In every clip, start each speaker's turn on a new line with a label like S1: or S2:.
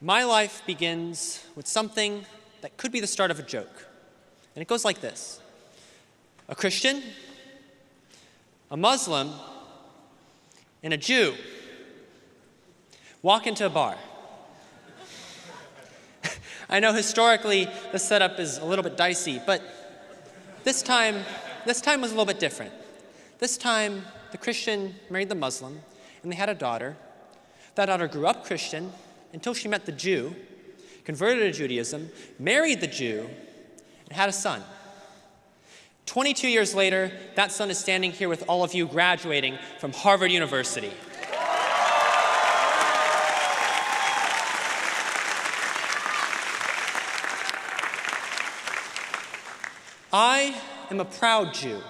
S1: My life begins with something that could be the start of a joke. And it goes like this. A Christian, a Muslim, and a Jew walk into a bar. I know historically the setup is a little bit dicey, but this time was a little bit different. This time, the Christian married the Muslim, and they had a daughter. That daughter grew up Christian until she met the Jew, converted to Judaism, married the Jew, and had a son. 22 years later, that son is standing here with all of you graduating from Harvard University. I am a proud Jew.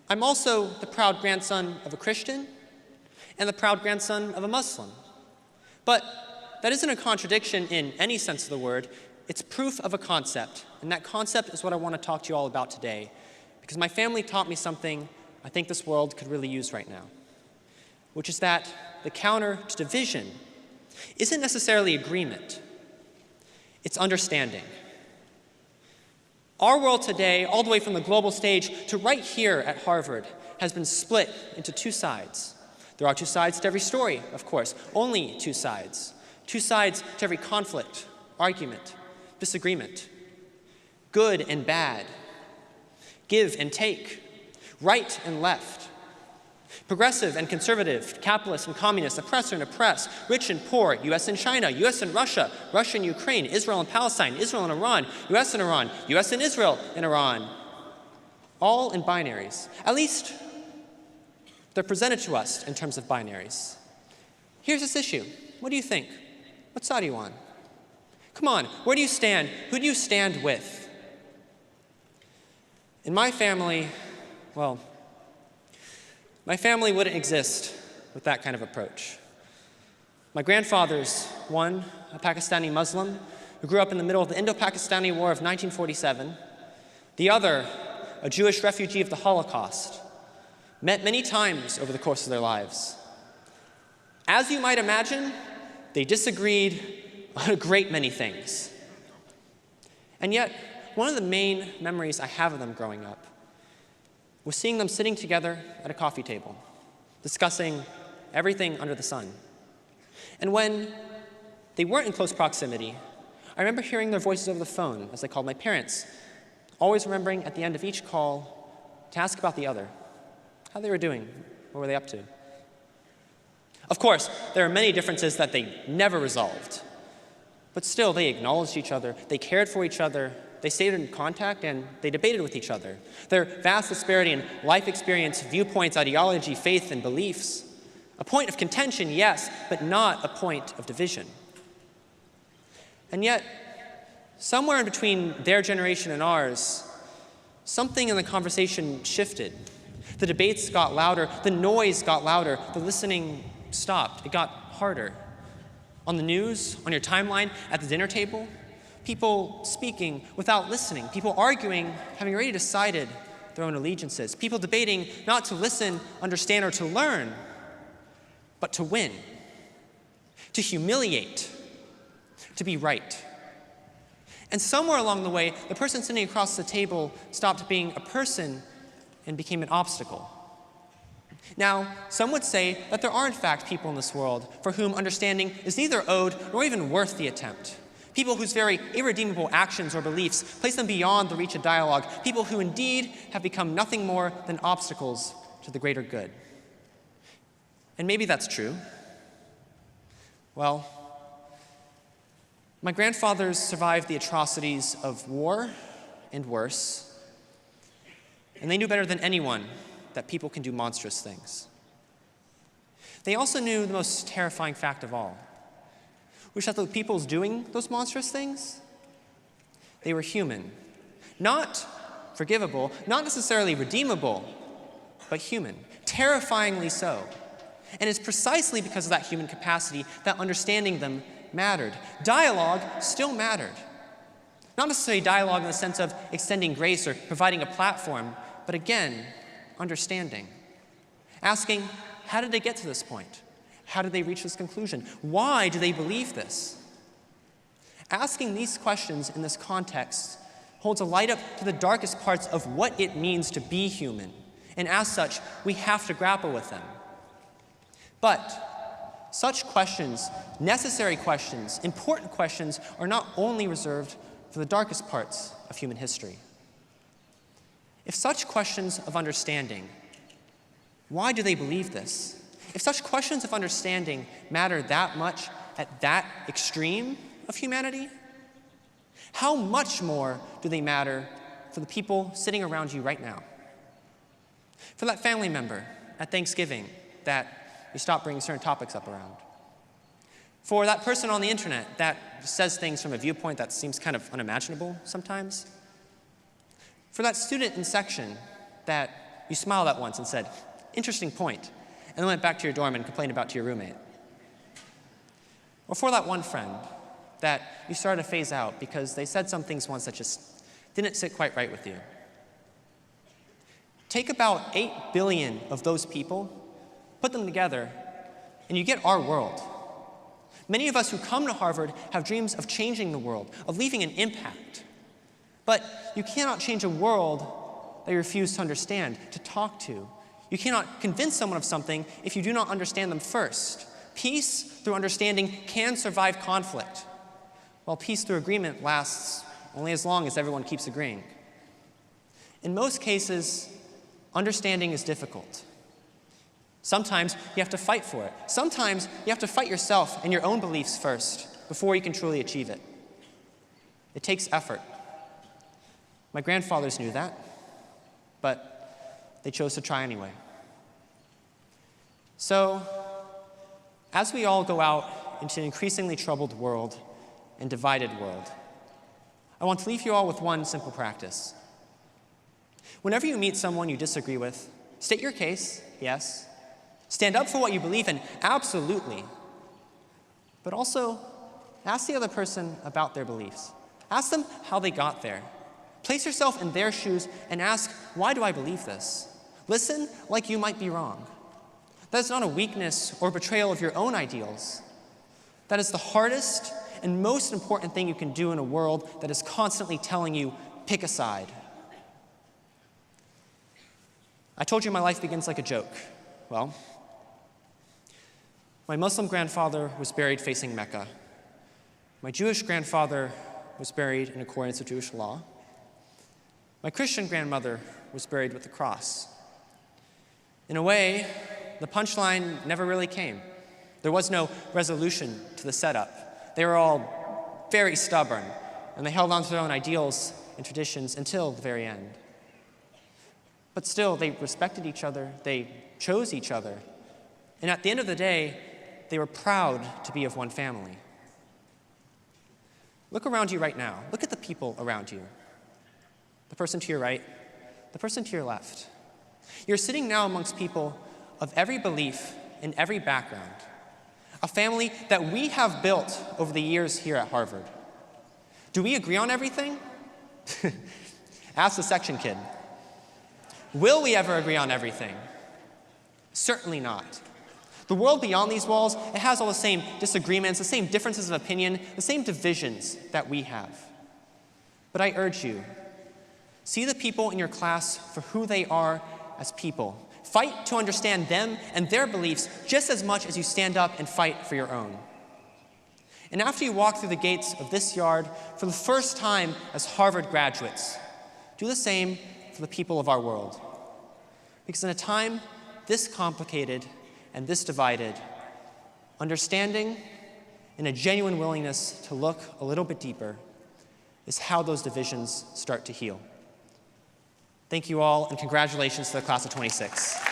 S1: I'm also the proud grandson of a Christian and the proud grandson of a Muslim. But that isn't a contradiction in any sense of the word. It's proof of a concept, and that concept is what I want to talk to you all about today, because my family taught me something I think this world could really use right now, which is that the counter to division isn't necessarily agreement. It's understanding. Our world today, all the way from the global stage to right here at Harvard, has been split into two sides. There are two sides to every story, of course, only two sides. Two sides to every conflict, argument, disagreement. Good and bad. Give and take. Right and left. Progressive and conservative, capitalist and communist, oppressor and oppressed, rich and poor, US and China, US and Russia, Russia and Ukraine, Israel and Palestine, Israel and Iran, US and Iran, US and Israel and Iran. All in binaries. At least they're presented to us in terms of binaries. Here's this issue. What do you think? What side are you on? Come on, where do you stand? Who do you stand with? In my family, well, my family wouldn't exist with that kind of approach. My grandfather's one, a Pakistani Muslim who grew up in the middle of the Indo-Pakistani War of 1947. The other, a Jewish refugee of the Holocaust, met many times over the course of their lives. As you might imagine, they disagreed on a great many things. And yet, one of the main memories I have of them growing up was seeing them sitting together at a coffee table, discussing everything under the sun. And when they weren't in close proximity, I remember hearing their voices over the phone as they called my parents, always remembering at the end of each call to ask about the other, how they were doing, what were they up to. Of course, there are many differences that they never resolved, but still they acknowledged each other, they cared for each other, they stayed in contact, and they debated with each other. Their vast disparity in life experience, viewpoints, ideology, faith, and beliefs. A point of contention, yes, but not a point of division. And yet, somewhere in between their generation and ours, something in the conversation shifted. The debates got louder, the noise got louder, the listening stopped. It got harder. On the news, on your timeline, at the dinner table, people speaking without listening, people arguing, having already decided their own allegiances, people debating not to listen, understand, or to learn, but to win, to humiliate, to be right. And somewhere along the way, the person sitting across the table stopped being a person and became an obstacle. Now, some would say that there are in fact people in this world for whom understanding is neither owed nor even worth the attempt. People whose very irredeemable actions or beliefs place them beyond the reach of dialogue. People who indeed have become nothing more than obstacles to the greater good. And maybe that's true. Well, my grandfathers survived the atrocities of war and worse, and they knew better than anyone that people can do monstrous things. They also knew the most terrifying fact of all, which is that the peoples doing those monstrous things, they were human. Not forgivable, not necessarily redeemable, but human, terrifyingly so. And it's precisely because of that human capacity that understanding them mattered. Dialogue still mattered. Not necessarily dialogue in the sense of extending grace or providing a platform, but again, understanding. Asking, how did they get to this point? How did they reach this conclusion? Why do they believe this? Asking these questions in this context holds a light up to the darkest parts of what it means to be human, and as such, we have to grapple with them. But such questions, necessary questions, important questions, are not only reserved for the darkest parts of human history. If such questions of understanding, why do they believe this? If such questions of understanding matter that much at that extreme of humanity, how much more do they matter for the people sitting around you right now? For that family member at Thanksgiving that you stop bringing certain topics up around. For that person on the internet that says things from a viewpoint that seems kind of unimaginable sometimes. For that student in section that you smiled at once and said, "Interesting point," and then went back to your dorm and complained about to your roommate. Or for that one friend that you started to phase out because they said some things once that just didn't sit quite right with you. Take about 8 billion of those people, put them together, and you get our world. Many of us who come to Harvard have dreams of changing the world, of leaving an impact. But you cannot change a world that you refuse to understand, to talk to. You cannot convince someone of something if you do not understand them first. Peace through understanding can survive conflict, while peace through agreement lasts only as long as everyone keeps agreeing. In most cases, understanding is difficult. Sometimes you have to fight for it. Sometimes you have to fight yourself and your own beliefs first before you can truly achieve it. It takes effort. My grandfathers knew that, but they chose to try anyway. So, as we all go out into an increasingly troubled world and divided world, I want to leave you all with one simple practice. Whenever you meet someone you disagree with, state your case, yes. Stand up for what you believe in, absolutely. But also, ask the other person about their beliefs. Ask them how they got there. Place yourself in their shoes and ask, why do I believe this? Listen like you might be wrong. That is not a weakness or betrayal of your own ideals. That is the hardest and most important thing you can do in a world that is constantly telling you, pick a side. I told you my life begins like a joke. Well, my Muslim grandfather was buried facing Mecca. My Jewish grandfather was buried in accordance with Jewish law. My Christian grandmother was buried with the cross. In a way, the punchline never really came. There was no resolution to the setup. They were all very stubborn, and they held on to their own ideals and traditions until the very end. But still, they respected each other, they chose each other, and at the end of the day, they were proud to be of one family. Look around you right now. Look at the people around you. The person to your right, the person to your left. You're sitting now amongst people of every belief and every background, a family that we have built over the years here at Harvard. Do we agree on everything? Ask the section kid. Will we ever agree on everything? Certainly not. The world beyond these walls, it has all the same disagreements, the same differences of opinion, the same divisions that we have. But I urge you, see the people in your class for who they are as people. Fight to understand them and their beliefs just as much as you stand up and fight for your own. And after you walk through the gates of this yard for the first time as Harvard graduates, do the same for the people of our world. Because in a time this complicated and this divided, understanding and a genuine willingness to look a little bit deeper is how those divisions start to heal. Thank you all, and congratulations to the class of '26.